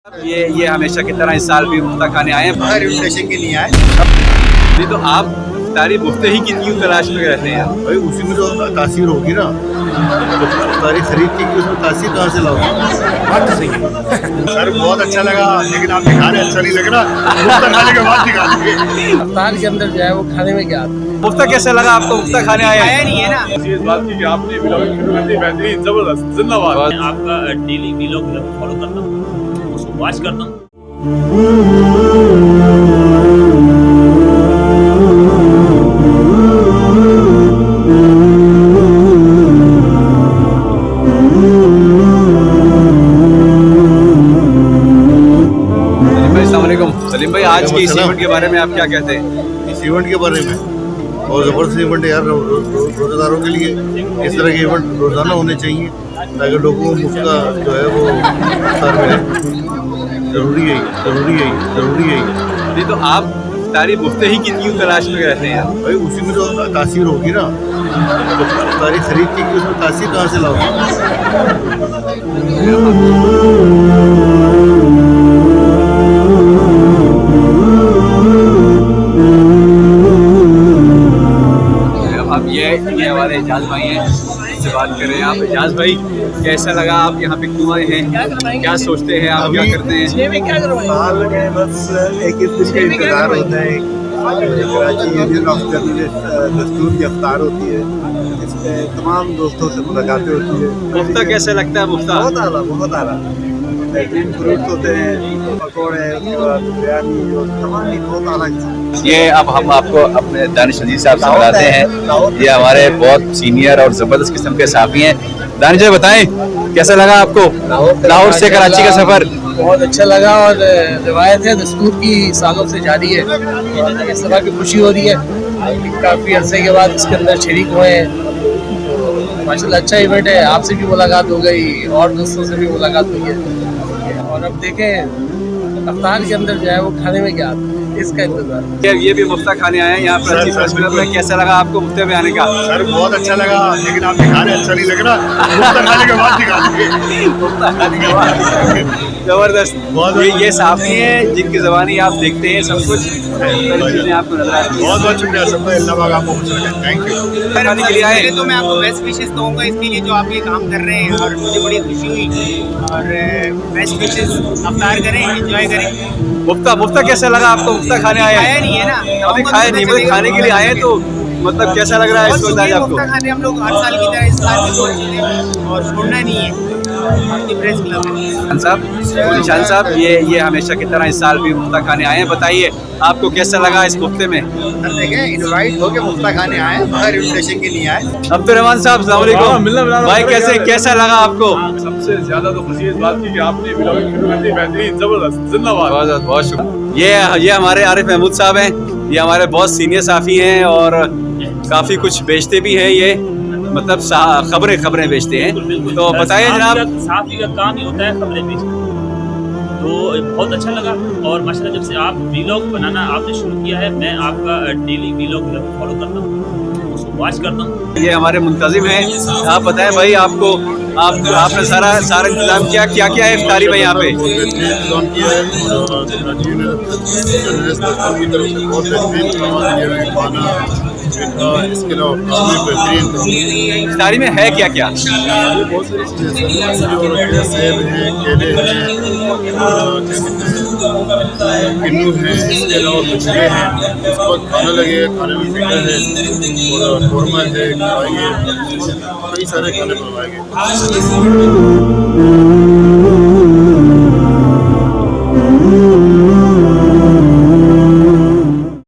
ये हमेशा की तरह इस साल भी मुफ्ता खाने आए हैं। बाहर इन्विटेशन के लिए आए। नहीं तो आप तारी मुफ्ते ही की क्यों तलाश में रहते हैं? भाई उसी में तो तासीर होगी ना, तारी खरीद की उसमें तासीर कहाँ से लाओगे? बात तो सही है सर, बहुत अच्छा लगा, लेकिन आप दिखा रहे अच्छा नहीं लग रहा। मुफ्ता खाने के बाद दिखा देंगे। अफ्तार के अंदर जो है वो खाने में क्या आता है। मुफ्ता कैसे लगा आपको? मुफ्ता खाने आया नहीं है ना। इस बात की कि आपने व्लॉगिंग शुरू कर दी, बेहतरीन, जबरदस्त, जिंदाबाद। मैं आपका डेली व्लॉग फॉलो करता हूँ, उसको वॉच करता हूँ। सलीम भाई, आज के इस इवेंट के बारे में आप क्या कहते हैं? इस इवेंट के बारे में बहुत ज़बरदस्त इवेंट है यार, रोज़ेदारों के लिए इस तरह के इवेंट रोज़ाना होने चाहिए ताकि लोगों को मुफ्त का जो है वो इफ्तार मिले। ज़रूरी है। नहीं तो आप तारी मुफ्ते ही की क्यों तलाश में रहते हैं? भाई उसी में तो तासीर होगी ना, तारी खरीद की उसमें तासीर कहाँ से लाओगे? अब ये हमारे एजाज भाई हैं, इनसे बात कर रहे हैं। आप एजाज भाई, कैसा लगा? आप यहाँ पे क्यों आए हैं? क्या सोचते हैं आप? क्या करते हैं? साल में बस एक दिन का इंतजार होता है। कराची यूनियन ऑफ जर्नलिस्ट दस्तूर की इफ्तार होती है, इसमें तमाम दोस्तों से मुलाकातें होती है। मुफ्ता कैसे लगता है? मुफ्ता बहुत आला बेहतरीन फ्रूट्स होते हैं, पकौड़े, उसके बाद बिरयानी और तमाम ही बहुत आला। ये अब हम आपको अपने दानिश अजीज साहब से मिलाते हैं। ये हमारे बहुत सीनियर और जबरदस्त किस्म के साफी हैं। दानिश जी बताएं, कैसा लगा आपको लाहौर से कराची का सफर? बहुत अच्छा लगा और रिवायत है दस्तूर की सालों से जारी है और इस तरह की खुशी हो रही है कि काफ़ी अरसे के बाद इसके अंदर शरीक हुए हैं। माशाल्लाह अच्छा इवेंट है। आपसे भी मुलाकात हो गई और दोस्तों से भी मुलाकात हुई है और अब देखें अफ्तार के अंदर जो है वो खाने में क्या आता है, इसका इंतजार। ये भी मुफ्ता खाने आए हैं यहाँ पर अच्छी प्रेस क्लब में। कैसा लगा आपको मुफ्ते में आने का? सर बहुत अच्छा लगा, लेकिन आप दिखा रहे अच्छा नहीं लग रहा। मुफ्ता खाने के बाद दिखा देंगे। मुफ्ता खाने के बाद जबरदस्त। ये साफी हैं जिनकी ज़बानी आप देखते हैं सब कुछ, चीज़ें आपको नजर आती हैं। बहुत शुक्रिया सब, अल्लाह पाक आपको खुश रखे। Thank you. खाने के लिए आए तो मैं आपको बेस्ट विशेस दूंगा इसके लिए जो आप ये काम कर रहे हैं और मुझे बड़ी खुशी हुई और बेस्ट विशेस अफ्तार करें, एंजॉय करें। मुफ्ता कैसा लगा आपको? मुफ्ता खाने आए खाया हैं? नहीं है ना, अभी खाया नहीं, मतलब खाने के लिए आए हैं, तो मतलब कैसा लग रहा है इस वक्त आज आपको? मुफ्ता खाने हम लोग हर साल की तरह इस साल भी सोच रहे हैं और छोड़ना नहीं है। आपकी प्रेस क्लब है निशान साहब, ये हमेशा की तरह इस साल भी मुफ्ता खाने आए हैं। बताइए आपको कैसा लगा इस मुफ्ते में? सर देखें, इनवाइट होके मुफ्ता खाने आए, बाहर इन्विटेशन के लिए आए। अब्दुर्रहमान साहब, अस्सलाम वालेकुम भाई, कैसा लगा आपको? सबसे ज्यादा तो खुशी इस बात की कि आपने व्लॉगिंग शुरू कर दी, बेहतरीन, जबरदस्त, जिंदाबाद। बहुत शुक्रिया। ये हमारे आरिफ महमूद साहब हैं। ये हमारे बहुत सीनियर साफी हैं और काफ़ी कुछ बेचते भी हैं। ये मतलब खबरें बेचते हैं। तो बताइए जनाब। साफी का काम ही होता है खबरें बेचना, तो बहुत अच्छा लगा। और माशाल्लाह जब से आप व्लॉग बनाना आपने शुरू किया है, मैं आपका डेली व्लॉग फॉलो करता हूँ, उसको वॉच करता हूँ। ये हमारे मुंतजिम हैं। आप बताएं भाई, आपने सारा इंतजाम किया, क्या है इफ्तारी में यहाँ पे? इंतजाम किया है और कराची जर्नलिस्ट दस्तूर की तरफ से बहुत बेहतरीन खाना, इसके अलावा बेहतरीन इफ्तारी में है क्या? बहुत सारी चीज़ें, सेब है, केले हैं, किन्नू है, इसके अलावा मछली है। इस वक्त खाना लगेगा, खाने में फिक्र है और कौरमा है, कई सारे खाने बनवाएंगे।